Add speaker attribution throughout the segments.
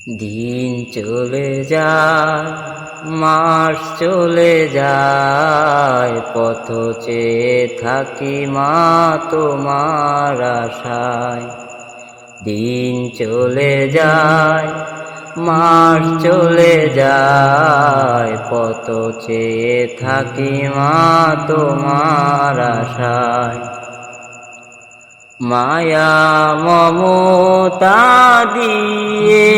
Speaker 1: দিন চলে যায়, মাস চলে যায়, পথ চেয়ে থাকি মা তোমার আশায়। দিন চলে যায়, মাস চলে যায়, পথ চেয়ে থাকি মা তোমার আশায়। মায়া মমতা দিয়ে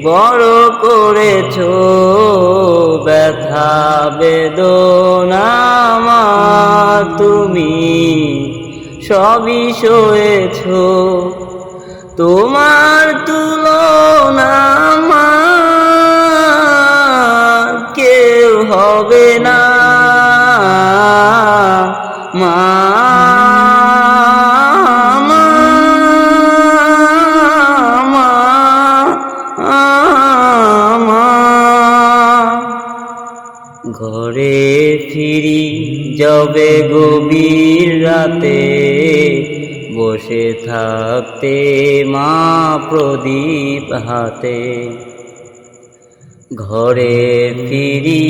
Speaker 1: বড় করেছো, ব্যথা বেদনা মা তুমি সবই সয়েছো। তোমার তুলনা মা কেউ হবে না মা। ঘরে ফিরি যবে গভীর রাতে, বসে থাকতে মা প্রদীপ হাতে। ঘরে ফিরি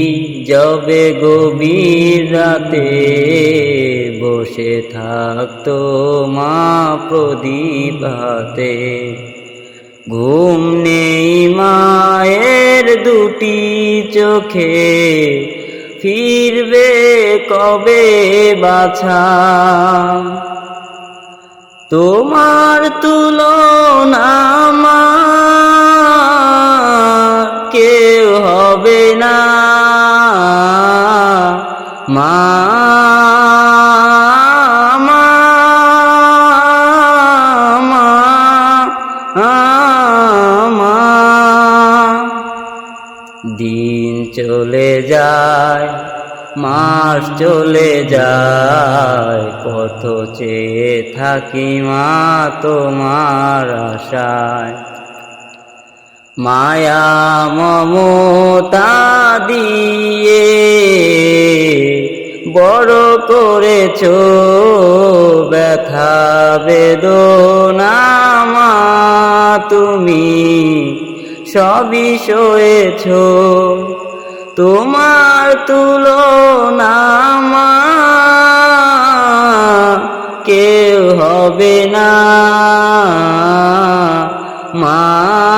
Speaker 1: যবে গভীর রাতে, বসে থাকতো মা প্রদীপ হাতে। ঘুম নেই মায়ের দুটি চোখে, ফিরবে কবে বাছা। তোমার তুলনা মা কেউ হবে না মা। দিন চলে যায়, মাস চলে যায়, পথ চেয়ে থাকি মা তোমার আশায়। মায়া মমতা দিয়ে বড় করেছো, ব্যথা বেদনা মা তুমি সবই সয়েছো। তোমার তুলনা মা কেউ হবে না মা।